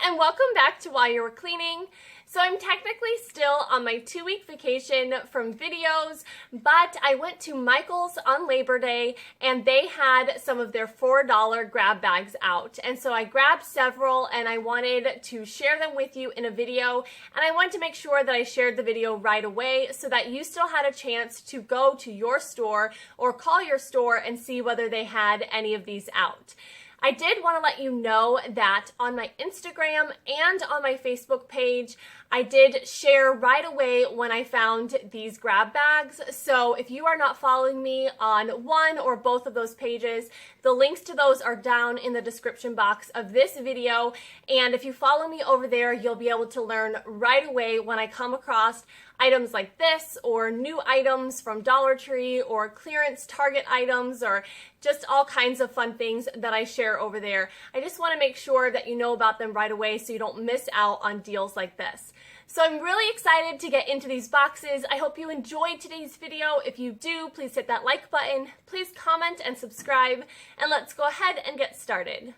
and welcome back to While You Were Cleaning. So I'm technically still on my 2-week vacation from videos, but I went to Michael's on Labor Day and they had some of their $4 grab bags out. And so I grabbed several and I wanted to share them with you in a video, and I wanted to make sure that I shared the video right away so that you still had a chance to go to your store or call your store and see whether they had any of these out. I did want to let you know that on my Instagram and on my Facebook page, I did share right away when I found these grab bags. So if you are not following me on one or both of those pages, the links to those are down in the description box of this video. And if you follow me over there, you'll be able to learn right away when I come across items like this, or new items from Dollar Tree, or clearance Target items, or just all kinds of fun things that I share over there. I just want to make sure that you know about them right away so you don't miss out on deals like this. So I'm really excited to get into these boxes. I hope you enjoyed today's video. If you do, please hit that like button, please comment and subscribe, and let's go ahead and get started.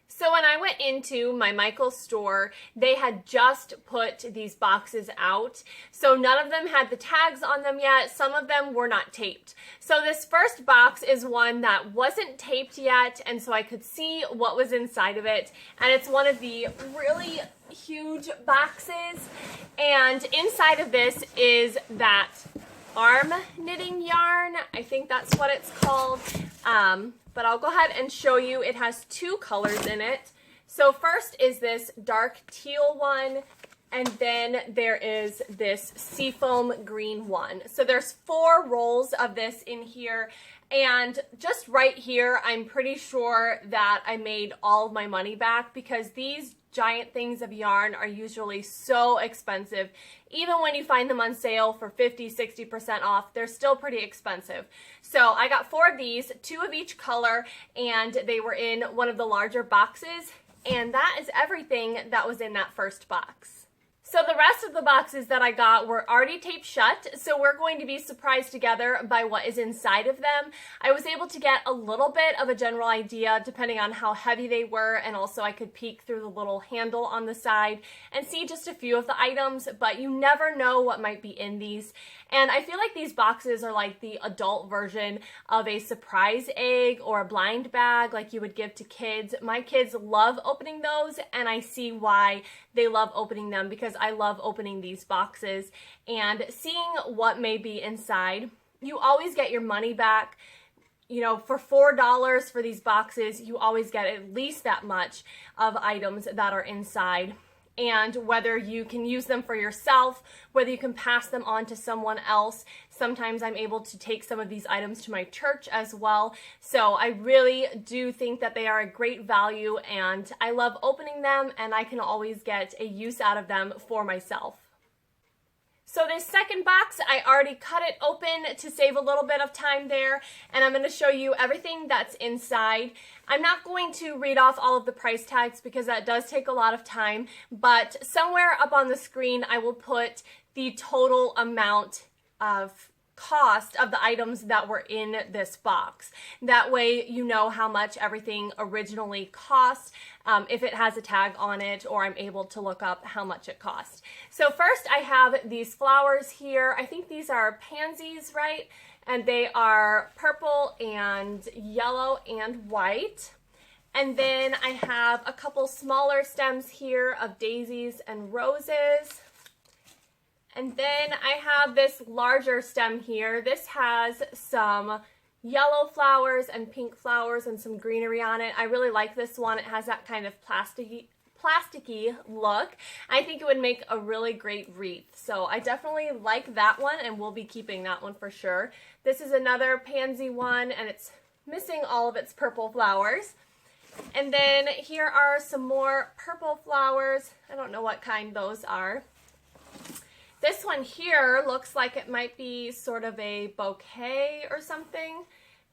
So when I went into my Michael's store, they had just put these boxes out. So none of them had the tags on them yet. Some of them were not taped. So this first box is one that wasn't taped yet, and so I could see what was inside of it. And it's one of the really huge boxes. And inside of this is that arm knitting yarn. I think that's what it's called. But I'll go ahead and show you. It has two colors in it. So first is this dark teal one, and then there is this seafoam green one. So there's 4 rolls of this in here, and just right here, I'm pretty sure that I made all of my money back, because these giant things of yarn are usually so expensive. Even when you find them on sale for 50–60% off, they're still pretty expensive. So I got 4 of these, 2 of each color, and they were in one of the larger boxes, and that is everything that was in that first box. So the rest of the boxes that I got were already taped shut, so we're going to be surprised together by what is inside of them. I was able to get a little bit of a general idea depending on how heavy they were, and also I could peek through the little handle on the side and see just a few of the items, but you never know what might be in these. And I feel like these boxes are like the adult version of a surprise egg or a blind bag like you would give to kids. My kids love opening those, and I see why they love opening them, because I love opening these boxes and seeing what may be inside. You always get your money back. You know, for $4 for these boxes, you always get at least that much of items that are inside. And whether you can use them for yourself, whether you can pass them on to someone else. Sometimes I'm able to take some of these items to my church as well. So I really do think that they are a great value, and I love opening them, and I can always get a use out of them for myself. So this second box, I already cut it open to save a little bit of time there, and I'm going to show you everything that's inside. I'm not going to read off all of the price tags because that does take a lot of time, but somewhere up on the screen I will put the total amount of cost of the items that were in this box. That way you know how much everything originally cost, if it has a tag on it, or I'm able to look up how much it cost. So first I have these flowers here. I think these are pansies, right? And they are purple and yellow and white. And then I have a couple smaller stems here of daisies and roses. And then I have this larger stem here. This has some yellow flowers and pink flowers and some greenery on it. I really like this one. It has that kind of plasticky look. I think it would make a really great wreath. So I definitely like that one, and we'll be keeping that one for sure. This is another pansy one, and it's missing all of its purple flowers. And then here are some more purple flowers. I don't know what kind those are. This one here looks like it might be sort of a bouquet or something,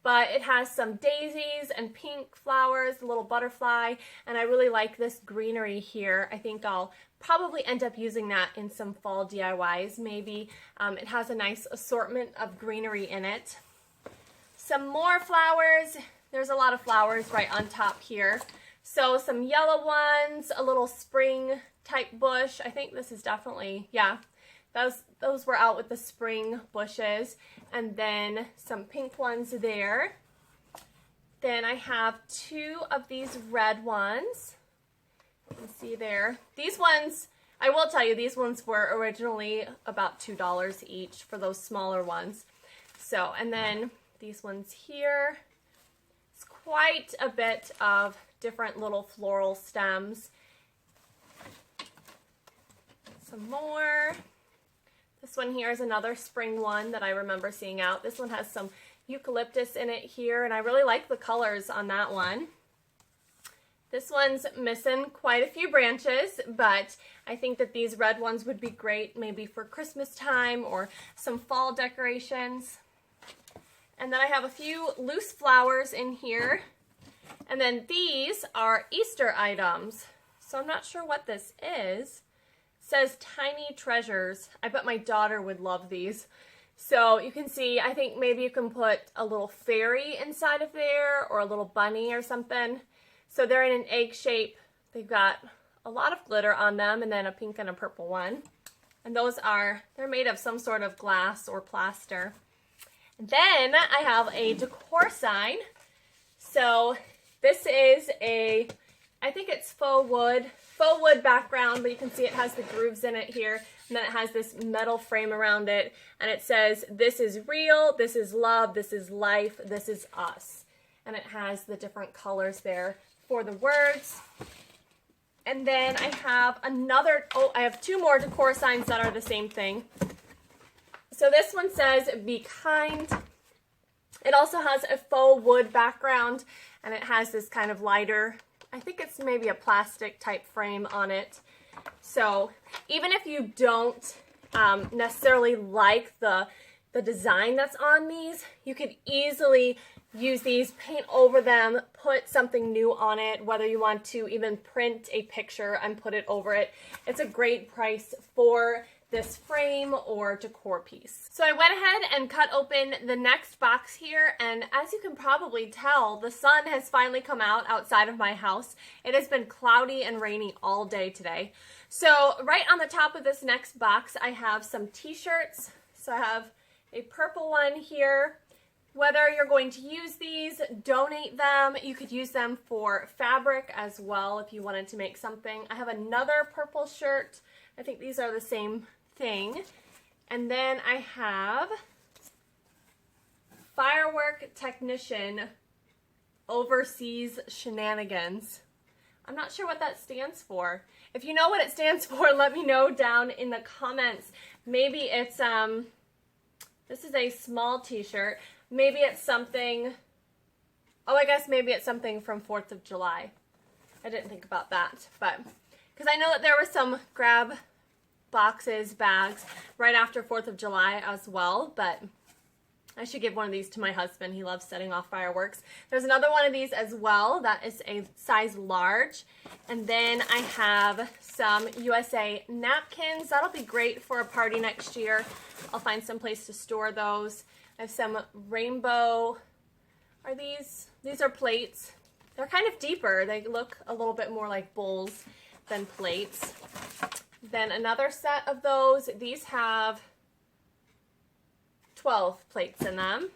but it has some daisies and pink flowers, a little butterfly, and I really like this greenery here. I think I'll probably end up using that in some fall DIYs maybe. It has a nice assortment of greenery in it. Some more flowers. There's a lot of flowers right on top here. So some yellow ones, a little spring type bush. I think this is definitely, yeah, those were out with the spring bushes. And then some pink ones there. Then I have two of these red ones. You can see there. These ones, I will tell you, these ones were originally about $2 each for those smaller ones. So, and then these ones here. It's quite a bit of different little floral stems. Some more. This one here is another spring one that I remember seeing out. This one has some eucalyptus in it here, and I really like the colors on that one. This one's missing quite a few branches, but I think that these red ones would be great maybe for Christmas time or some fall decorations. And then I have a few loose flowers in here. And then these are Easter items. So I'm not sure what this is. It says Tiny Treasures. I bet my daughter would love these. So you can see, I think maybe you can put a little fairy inside of there or a little bunny or something. So they're in an egg shape. They've got a lot of glitter on them and then a pink and a purple one. And those they're made of some sort of glass or plaster. And then I have a decor sign. So this is I think it's faux wood background, but you can see it has the grooves in it here. And then it has this metal frame around it. And it says, "This is real, this is love, this is life, this is us." And it has the different colors there for the words. And then I have I have two more decor signs that are the same thing. So this one says, "Be kind." It also has a faux wood background, and it has this kind of lighter, I think it's maybe a plastic type frame on it. So even if you don't necessarily like the design that's on these, you could easily use these, paint over them, put something new on it, whether you want to even print a picture and put it over it. It's a great price for this frame or decor piece. So I went ahead and cut open the next box here, and as you can probably tell, the sun has finally come out outside of my house. It has been cloudy and rainy all day today. So right on the top of this next box, I have some t-shirts. So I have a purple one here. Whether you're going to use these, donate them. You could use them for fabric as well if you wanted to make something. I have another purple shirt. I think these are the same thing. And then I have Firework Technician Overseas Shenanigans. I'm not sure what that stands for. If you know what it stands for, let me know down in the comments. Maybe it's, this is a small t-shirt. Maybe it's something, oh, I guess maybe it's something from 4th of July. I didn't think about that, but, because I know that there were some grab boxes, bags, right after 4th of July as well, but I should give one of these to my husband. He loves setting off fireworks. There's another one of these as well. That is a size large. And then I have some USA napkins. That'll be great for a party next year. I'll find some place to store those. I have some rainbow, these are plates. They're kind of deeper. They look a little bit more like bowls than plates. Then another set of those. These have 12 plates in them.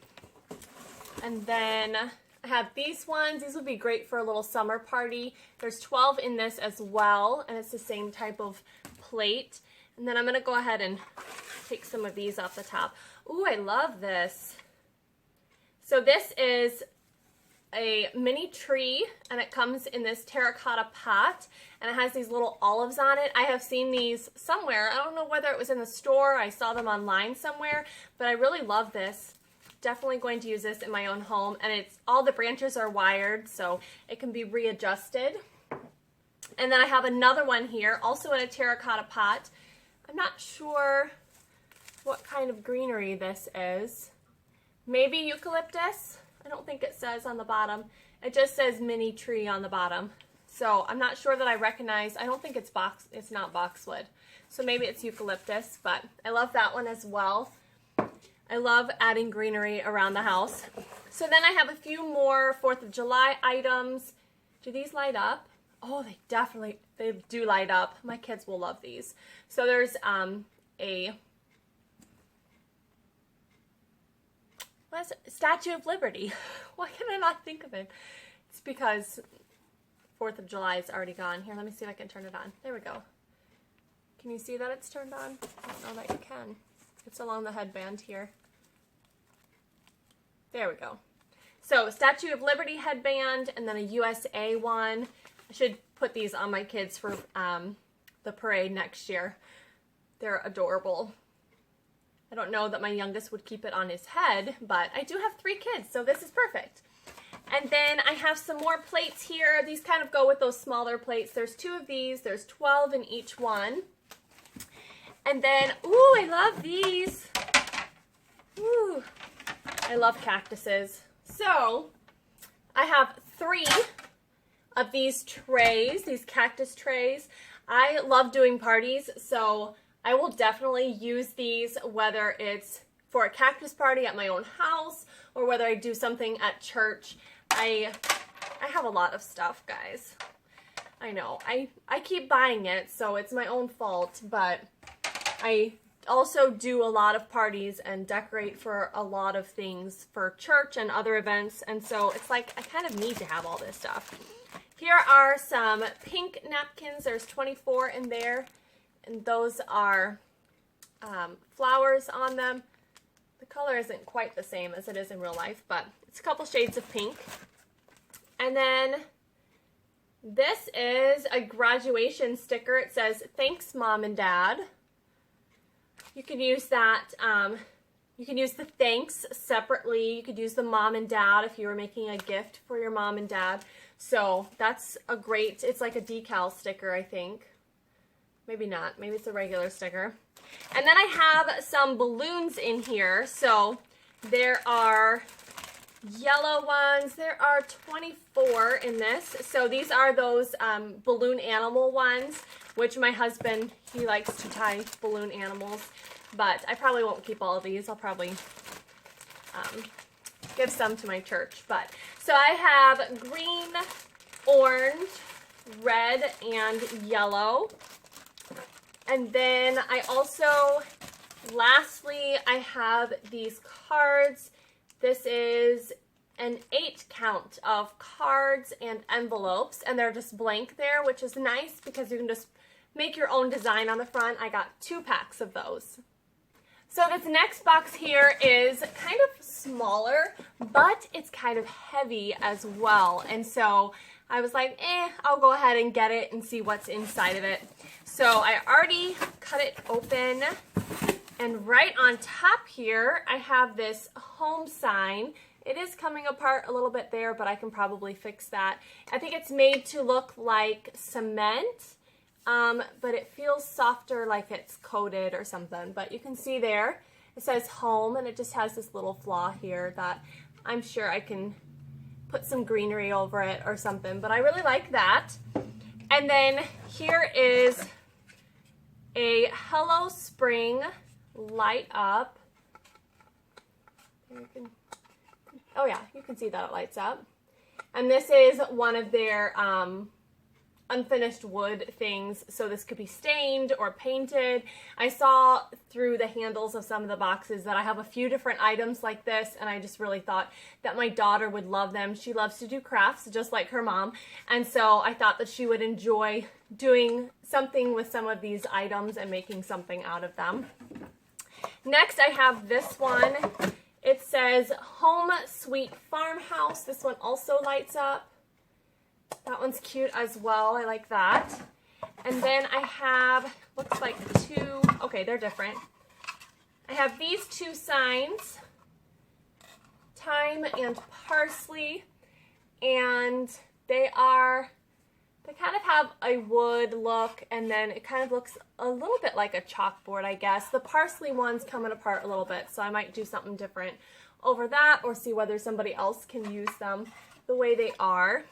And then I have these ones. These would be great for a little summer party. There's 12 in this as well, and it's the same type of plate. And then I'm going to go ahead and take some of these off the top. Ooh, I love this. So this is a mini tree, and it comes in this terracotta pot, and it has these little olives on it. I have seen these somewhere. I don't know whether it was in the store. I saw them online somewhere, but I really love this. Definitely going to use this in my own home, and all the branches are wired, so it can be readjusted. And then I have another one here, also in a terracotta pot. I'm not sure what kind of greenery this is. Maybe eucalyptus? I don't think it says on the bottom. It just says mini tree on the bottom. So I'm not sure that I recognize. I don't think it's not boxwood. So maybe it's eucalyptus, but I love that one as well. I love adding greenery around the house. So then I have a few more 4th of July items. Do these light up? Oh, they do light up. My kids will love these. So there's a Statue of Liberty. Why can I not think of it? It's because 4th of July is already gone. Here, let me see if I can turn it on. There we go. Can you see that it's turned on? I don't know that you can. It's along the headband here. There we go. So, Statue of Liberty headband, and then a USA one. I should put these on my kids for the parade next year. They're adorable. I don't know that my youngest would keep it on his head, but I do have 3 kids, so this is perfect. And then I have some more plates here. These kind of go with those smaller plates. There's 2 of these. There's 12 in each one. And then, ooh, I love these. Ooh, I love cactuses. So, I have 3 of these trays, these cactus trays. I love doing parties, so I will definitely use these, whether it's for a cactus party at my own house or whether I do something at church. I have a lot of stuff, guys. I know. I keep buying it, so it's my own fault, but I also do a lot of parties and decorate for a lot of things for church and other events, and so it's like I kind of need to have all this stuff. Here are some pink napkins. There's 24 in there, and those are flowers on them. The color isn't quite the same as it is in real life, but it's a couple shades of pink. And then this is a graduation sticker. It says, "Thanks, Mom and Dad." You can use that, you can use the thanks separately. You could use the mom and dad if you were making a gift for your mom and dad. So that's a great, it's like a decal sticker, I think. Maybe not, maybe it's a regular sticker. And then I have some balloons in here. So there are yellow ones. There are 24 in this. So these are those balloon animal ones, which my husband, he likes to tie balloon animals. But I probably won't keep all of these. I'll probably give some to my church. But so I have green, orange, red, and yellow. And then I also, lastly, I have these cards. This is an 8 count of cards and envelopes, and they're just blank there, which is nice because you can just make your own design on the front. I got 2 packs of those. So this next box here is kind of smaller, but it's kind of heavy as well. And so I was like, I'll go ahead and get it and see what's inside of it. So I already cut it open. And right on top here, I have this home sign. It is coming apart a little bit there, but I can probably fix that. I think it's made to look like cement, but it feels softer like it's coated or something. But you can see there, it says home, and it just has this little flaw here that I'm sure I can put some greenery over it or something. But I really like that. And then here is a Hello Spring light up. Oh yeah, you can see that it lights up. And this is one of their unfinished wood things, so this could be stained or painted. I saw through the handles of some of the boxes that I have a few different items like this, and I just really thought that my daughter would love them. She loves to do crafts just like her mom, and so I thought that she would enjoy doing something with some of these items and making something out of them. Next, I have this one. It says Home Sweet Farmhouse. This one also lights up. That one's cute as well. I like that. And then I have, looks like 2, okay, they're different. I have these 2 signs, thyme and parsley, and they kind of have a wood look, and then it kind of looks a little bit like a chalkboard, I guess. The parsley one's coming apart a little bit, so I might do something different over that or see whether somebody else can use them the way they are.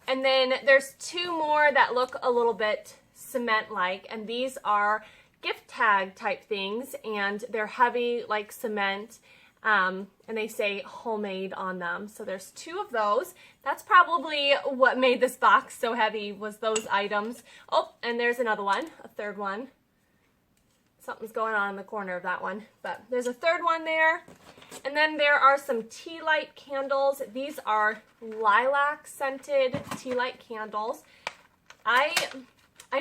And then there's 2 more that look a little bit cement-like, and these are gift tag type things, and they're heavy like cement, and they say homemade on them. So there's 2 of those. That's probably what made this box so heavy, was those items. Oh, and there's another one, a 3rd one. Something's going on in the corner of that one, but there's a 3rd one there. And then there are some tea light candles. These are lilac scented tea light candles. I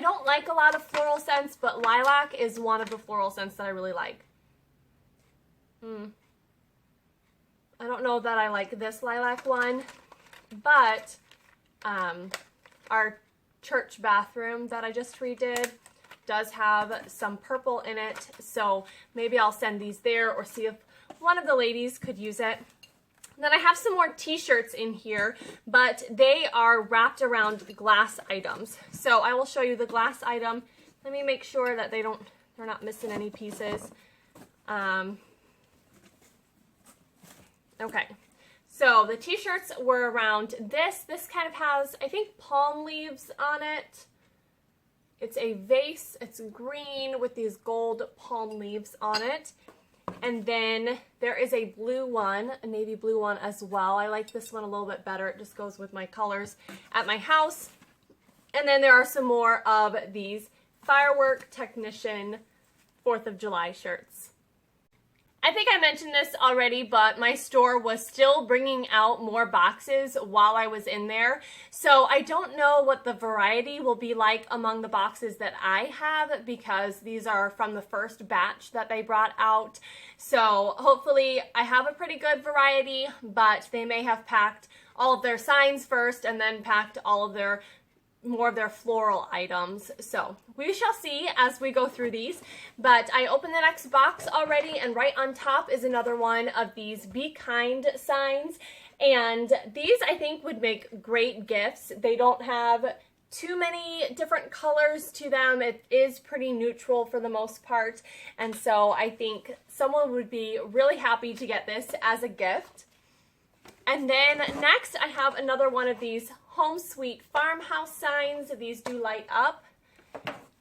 don't like a lot of floral scents, but lilac is one of the floral scents that I really like. I don't know that I like this lilac one, but our church bathroom that I just redid does have some purple in it, so maybe I'll send these there or see if one of the ladies could use it. Then I have some more t-shirts in here, but they are wrapped around glass items. So I will show you the glass item. Let me make sure that they're not missing any pieces. Okay, so the t-shirts were around this. This kind of has, I think, palm leaves on it. It's a vase. It's green with these gold palm leaves on it. And then there is a blue one, a navy blue one as well. I like this one a little bit better. It just goes with my colors at my house. And then there are some more of these firework technician 4th of July shirts. I think I mentioned this already, but my store was still bringing out more boxes while I was in there. So I don't know what the variety will be like among the boxes that I have, because these are from the first batch that they brought out. So hopefully I have a pretty good variety, but they may have packed all of their signs first and then packed all of their more of their floral items. So we shall see as we go through these, but I opened the next box already, and right on top is another one of these Be Kind signs, and these I think would make great gifts. They don't have too many different colors to them. It is pretty neutral for the most part, and so I think someone would be really happy to get this as a gift. And then next I have another one of these Home Sweet Farmhouse signs. These do light up.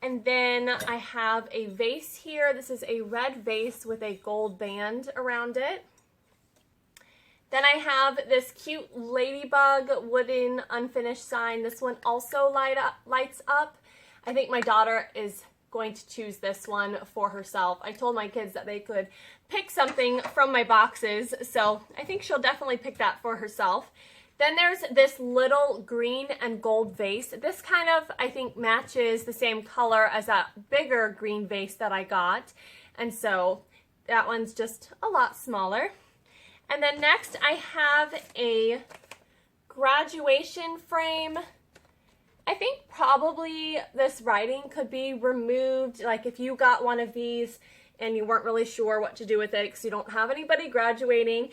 And then I have a vase here. This is a red vase with a gold band around it. Then I have this cute ladybug wooden unfinished sign. This one also lights up. I think my daughter is going to choose this one for herself. I told my kids that they could pick something from my boxes, so I think she'll definitely pick that for herself. Then there's this little green and gold vase. This kind of, I think, matches the same color as that bigger green vase that I got. And so that one's just a lot smaller. And then next I have a graduation frame. I think probably this writing could be removed. Like if you got one of these and you weren't really sure what to do with it because you don't have anybody graduating,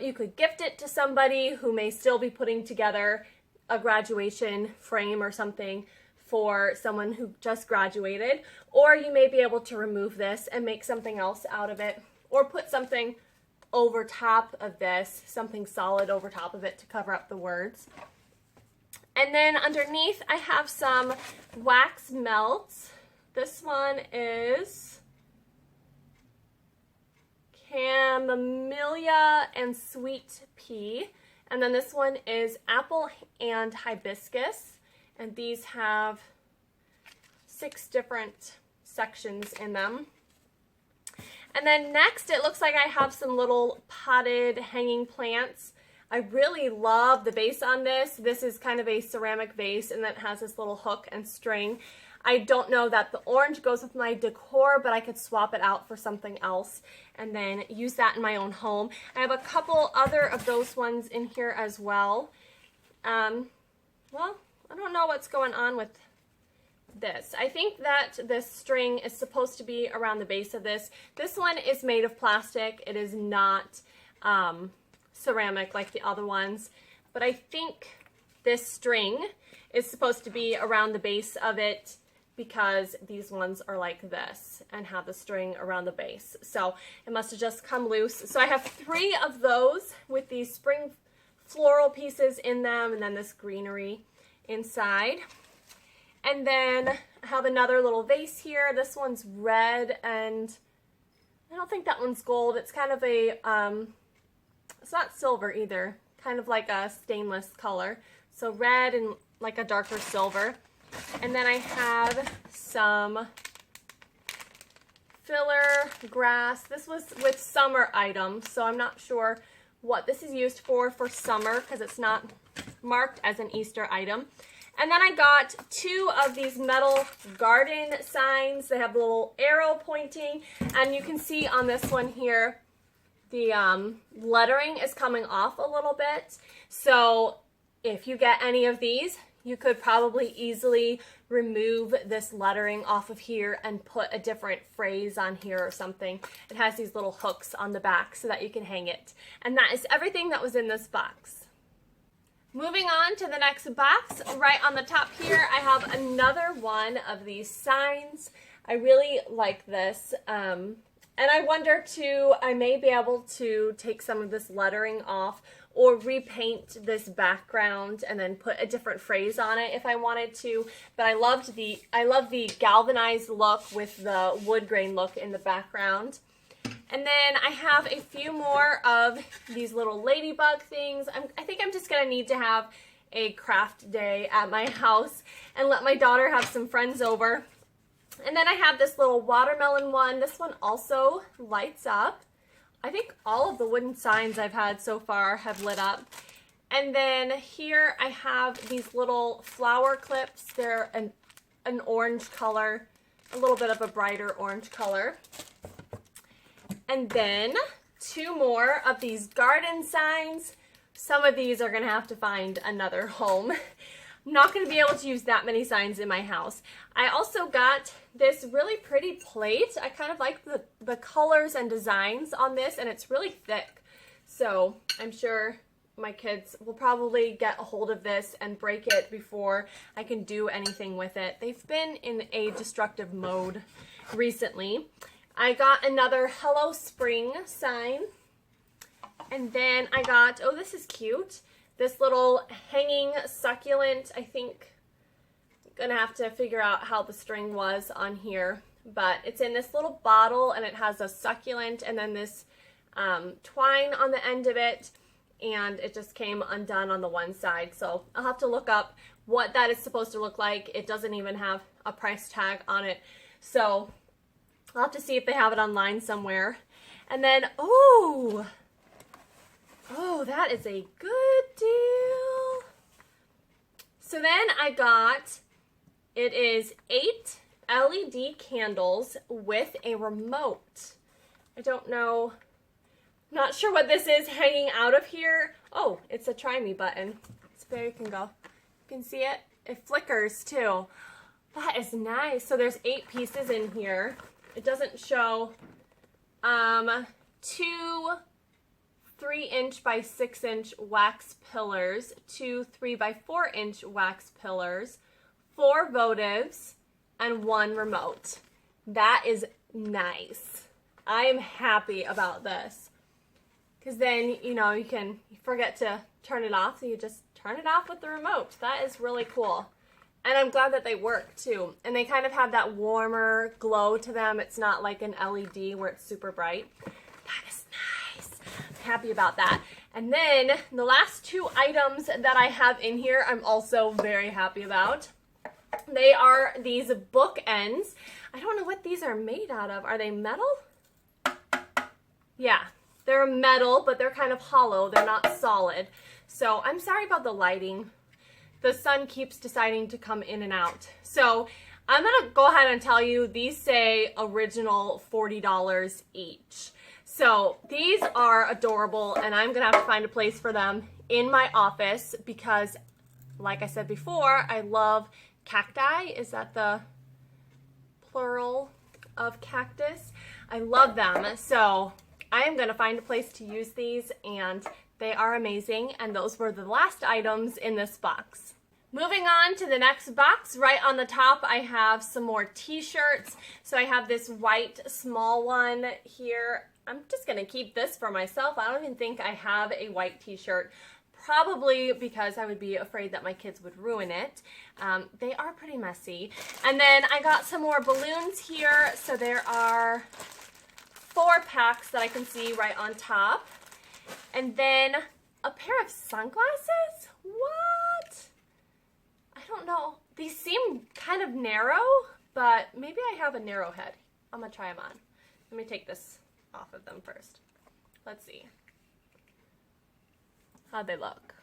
you could gift it to somebody who may still be putting together a graduation frame or something for someone who just graduated. Or you may be able to remove this and make something else out of it, or put something over top of this, something solid over top of it to cover up the words. And then underneath I have some wax melts. This one is Camellia and Sweet Pea. And then this one is Apple and Hibiscus. And these have 6 different sections in them. And then next it looks like I have some little potted hanging plants. I really love the vase on this. This is kind of a ceramic vase, and then it has this little hook and string. I don't know that the orange goes with my decor, but I could swap it out for something else and then use that in my own home. I have a couple other of those ones in here as well. Well, I don't know what's going on with this. I think that this string is supposed to be around the base of this. This one is made of plastic. It is not ceramic like the other ones, but I think this string is supposed to be around the base of it because these ones are like this and have the string around the base. So it must have just come loose. So I have 3 of those with these spring floral pieces in them, and then this greenery inside. And then I have another little vase here. This one's red, and I don't think that one's gold. It's kind of a, it's not silver either, kind of like a stainless color. So red and like a darker silver. And then I have some filler grass. This was with summer items, so I'm not sure what this is used for summer because it's not marked as an Easter item. And then I got 2 of these metal garden signs. They have a little arrow pointing, and you can see on this one here, the lettering is coming off a little bit. So if you get any of these, you could probably easily remove this lettering off of here and put a different phrase on here or something. It has these little hooks on the back so that you can hang it. And that is everything that was in this box. Moving on to the next box, right on the top here, I have another one of these signs. I really like this. And I wonder too, I may be able to take some of this lettering off or repaint this background and then put a different phrase on it if I wanted to. But I love the galvanized look with the wood grain look in the background. And then I have a few more of these little ladybug things. I think I'm just gonna need to have a craft day at my house and let my daughter have some friends over. And then I have this little watermelon one. This one also lights up. I think all of the wooden signs I've had so far have lit up. And then here I have these little flower clips. They're an orange color, a little bit of a brighter orange color. And then 2 more of these garden signs. Some of these are gonna have to find another home. I'm not gonna be able to use that many signs in my house. I also got this really pretty plate. I kind of like the colors and designs on this, and it's really thick. So I'm sure my kids will probably get a hold of this and break it before I can do anything with it. They've been in a destructive mode recently. I got another Hello Spring sign. And then I got, oh, this is cute, this little hanging succulent. I think I'm gonna have to figure out how the string was on here, but it's in this little bottle and it has a succulent and then this twine on the end of it, and it just came undone on the one side. So I'll have to look up what that is supposed to look like. It doesn't even have a price tag on it. So I'll have to see if they have it online somewhere. And then, oh, that is a good deal. So then I got, it is 8 LED candles with a remote. I don't know, not sure what this is hanging out of here. Oh, it's a try me button. So there you can go. You can see it. It flickers too. That is nice. So there's 8 pieces in here. It doesn't show 2 3-inch by 6-inch wax pillars, 2 3 by 4-inch wax pillars, 4 votives, and 1 remote. That is nice. I am happy about this. Because then, you know, you forget to turn it off, so you just turn it off with the remote. That is really cool. And I'm glad that they work too. And they kind of have that warmer glow to them. It's not like an LED where it's super bright. That is nice. I'm happy about that. And then the last 2 items that I have in here, I'm also very happy about. They are these bookends. I don't know what these are made out of. Are they metal? Yeah, they're metal, but they're kind of hollow. They're not solid. So I'm sorry about the lighting. The sun keeps deciding to come in and out. So I'm gonna go ahead and tell you, these say original $40 each. So these are adorable, and I'm gonna have to find a place for them in my office because, like I said before, I love cacti. Is that the plural of cactus? I love them. So I am gonna find a place to use these, and they are amazing, and those were the last items in this box. Moving on to the next box, right on the top I have some more t-shirts. So I have this white small one here. I'm just gonna keep this for myself. I don't even think I have a white t-shirt. probably because I would be afraid that my kids would ruin it. They are pretty messy. And then I got some more balloons here. So there are 4 packs that I can see right on top. And then a pair of sunglasses? What? I don't know. These seem kind of narrow, but maybe I have a narrow head. I'm gonna try them on. Let me take this off of them first. Let's see. How'd they look?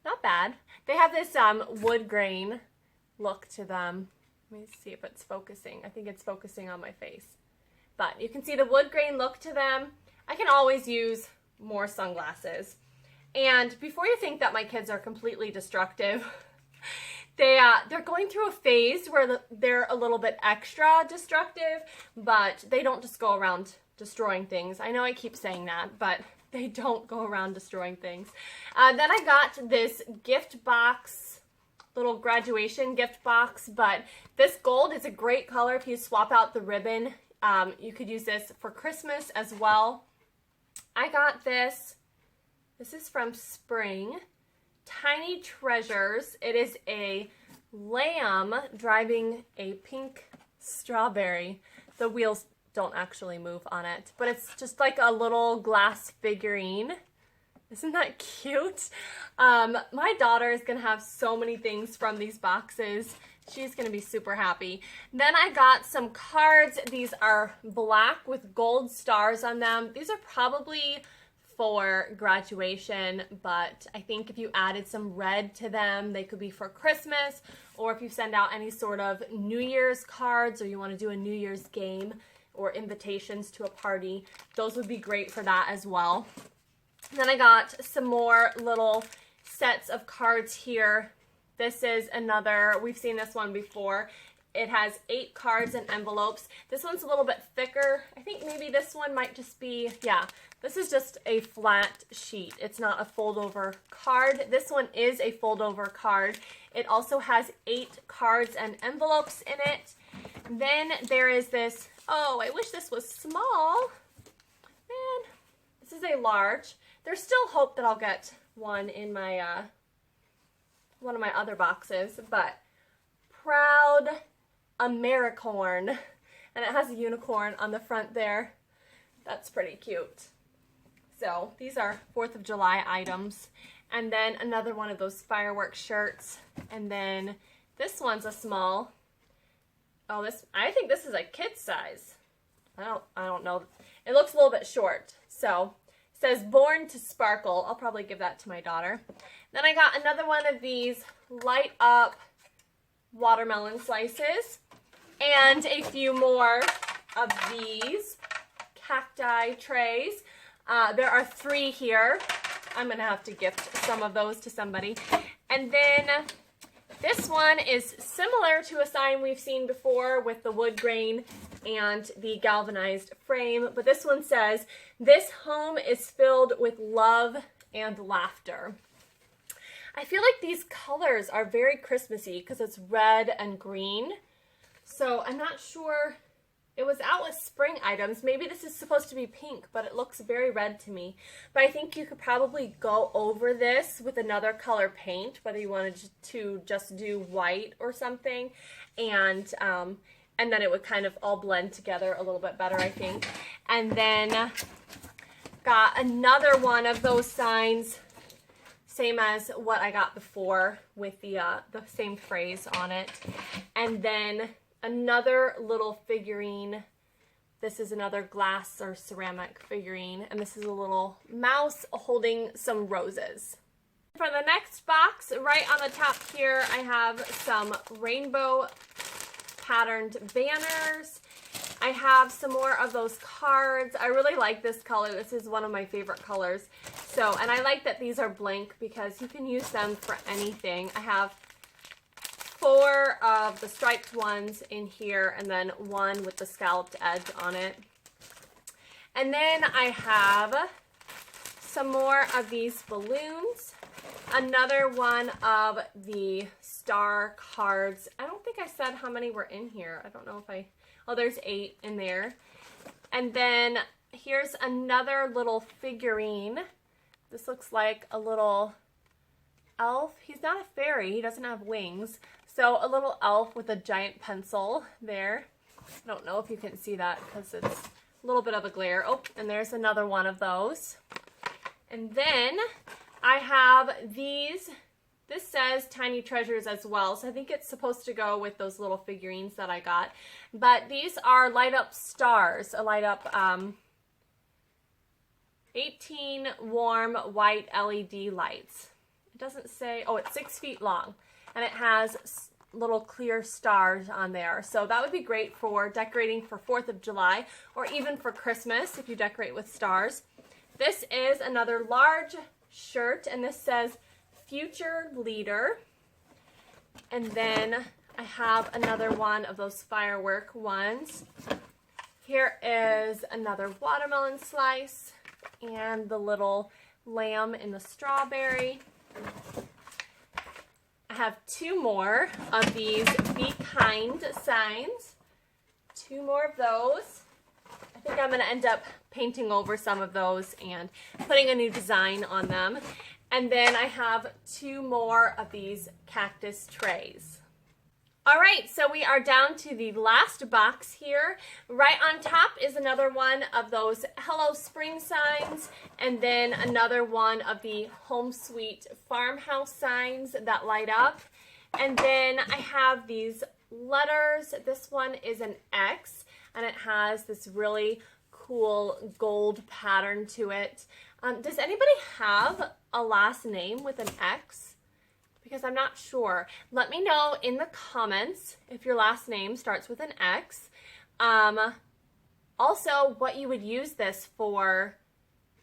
Not bad. They have this wood grain look to them. Let me see if it's focusing. I think it's focusing on my face. But you can see the wood grain look to them. I can always use more sunglasses. And before you think that my kids are completely destructive, they're going through a phase where they're a little bit extra destructive, but they don't just go around destroying things. I know I keep saying that, but they don't go around destroying things. Then I got this gift box, little graduation gift box, but this gold is a great color if you swap out the ribbon. You could use this for Christmas as well. I got this. This is from Spring. Tiny Treasures. It is a lamb driving a pink strawberry. The wheels don't actually move on it, but it's just like a little glass figurine. Isn't that cute? My daughter is gonna have so many things from these boxes. She's gonna be super happy. Then I got some cards. These are black with gold stars on them. These are probably for graduation, but I think if you added some red to them, they could be for Christmas, or if you send out any sort of New Year's cards or you want to do a New Year's game or invitations to a party, those would be great for that as well. Then I got some more little sets of cards here. This is another, we've seen this one before. It has 8 cards and envelopes. This one's a little bit thicker. I think maybe this one might just be, yeah, this is just a flat sheet. It's not a fold over card. This one is a fold over card. It also has 8 cards and envelopes in it. Then there is this, oh, I wish this was small. Man, this is a large. There's still hope that I'll get one in my, one of my other boxes, but Proud Americorn, and it has a unicorn on the front there. That's pretty cute. So these are 4th of July items. And then another one of those fireworks shirts. And then this one's a small. Oh, I think this is a kid size. I don't know. It looks a little bit short. So it says Born to Sparkle. I'll probably give that to my daughter. Then I got another one of these light up watermelon slices. And a few more of these cacti trays. There are 3 here. I'm going to have to gift some of those to somebody. And then this one is similar to a sign we've seen before with the wood grain and the galvanized frame. But this one says, "This home is filled with love and laughter." I feel like these colors are very Christmassy because it's red and green. So I'm not sure. It was out with spring items. Maybe this is supposed to be pink, but it looks very red to me. But I think you could probably go over this with another color paint, whether you wanted to just do white or something, and then it would kind of all blend together a little bit better, I think. And then got another one of those signs, same as what I got before with the same phrase on it. And then another little figurine. This is another glass or ceramic figurine, and this is a little mouse holding some roses. For the next box, right on the top here, I have some rainbow patterned banners. I have some more of those cards. I really like this color. This is one of my favorite colors. So, and I like that these are blank because you can use them for anything. I have 4 of the striped ones in here, and then 1 with the scalloped edge on it. And then I have some more of these balloons, another one of the star cards. I don't think I said how many were in here. I don't know if oh, there's 8 in there. And then here's another little figurine. This looks like a little elf. He's not a fairy, he doesn't have wings. So a little elf with a giant pencil there. I don't know if you can see that because it's a little bit of a glare. Oh, and there's another one of those. And then I have these. This says Tiny Treasures as well, so I think it's supposed to go with those little figurines that I got. But these are light up stars, a light up 18 warm white LED lights. It doesn't say, oh, it's 6 feet long, and it has little clear stars on there. So that would be great for decorating for 4th of July or even for Christmas if you decorate with stars. This is another large shirt, and this says Future Leader. And then I have another one of those firework ones. Here is another watermelon slice and the little lamb in the strawberry. I have 2 more of these Be Kind signs. 2 more of those. I think I'm going to end up painting over some of those and putting a new design on them. And then I have 2 more of these cactus trays. All right, so we are down to the last box here. Right on top is another one of those Hello Spring signs, and then another one of the Home Sweet Farmhouse signs that light up. And then I have these letters. This one is an X, and it has this really cool gold pattern to it. Does anybody have a last name with an X? Because I'm not sure. Let me know in the comments if your last name starts with an X. Also, what you would use this for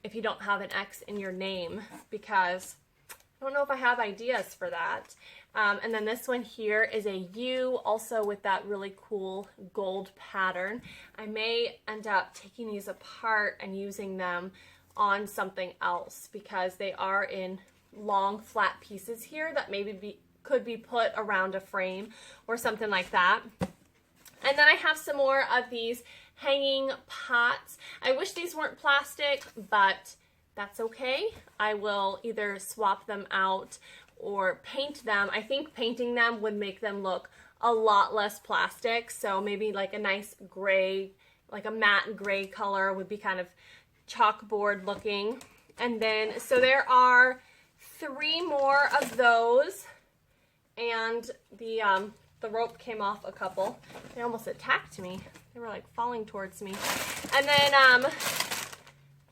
if you don't have an X in your name, because I don't know if I have ideas for that. And then this one here is a U, also with that really cool gold pattern. I may end up taking these apart and using them on something else because they are in long flat pieces here that maybe could be put around a frame or something like that. And then I have some more of these hanging pots. I wish these weren't plastic, but that's okay. I will either swap them out or paint them. I think painting them would make them look a lot less plastic. So maybe like a nice gray, like a matte gray color would be kind of chalkboard looking. And then, so there are 3 more of those, and the rope came off a couple. They almost attacked me. They were like falling towards me. And then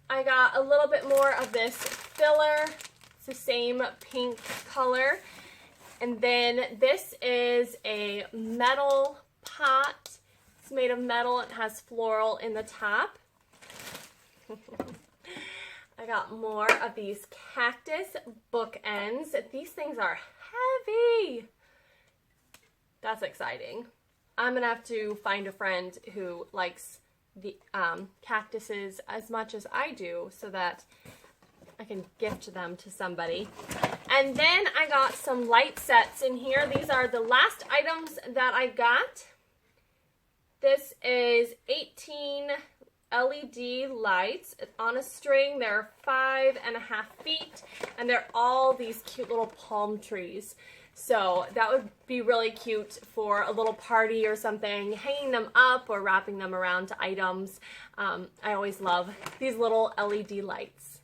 I got a little bit more of this filler. It's the same pink color. And then this is a metal pot. It's made of metal. It has floral in the top. I got more of these cactus bookends. These things are heavy. That's exciting. I'm gonna have to find a friend who likes the cactuses as much as I do so that I can gift them to somebody. And then I got some light sets in here. These are the last items that I got. This is 18 LED lights on a string. They're 5.5 feet, and they're all these cute little palm trees. So that would be really cute for a little party or something, hanging them up or wrapping them around items. I always love these little LED lights.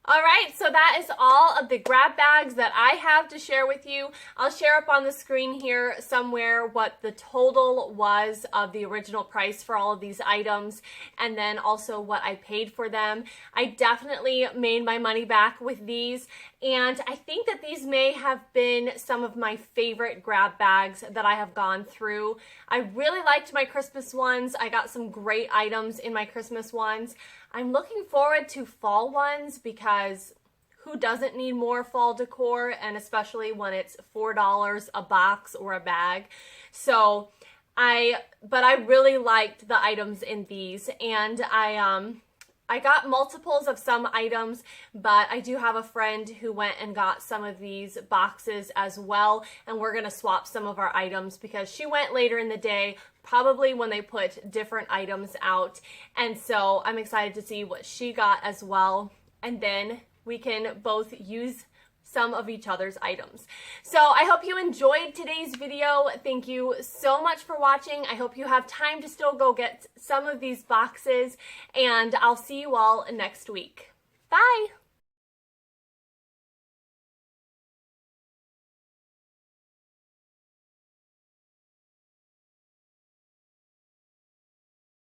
All right, so that is all of the grab bags that I have to share with you. I'll share up on the screen here somewhere what the total was of the original price for all of these items, and then also what I paid for them. I definitely made my money back with these, and I think that these may have been some of my favorite grab bags that I have gone through. I really liked my Christmas ones. I got some great items in my Christmas ones. I'm looking forward to fall ones because who doesn't need more fall decor, and especially when it's $4 a box or a bag. So but I really liked the items in these, and I got multiples of some items, but I do have a friend who went and got some of these boxes as well, and we're gonna swap some of our items because she went later in the day, probably when they put different items out, and so I'm excited to see what she got as well. And then we can both use some of each other's items. So I hope you enjoyed today's video. Thank you so much for watching. I hope you have time to still go get some of these boxes, and I'll see you all next week. Bye!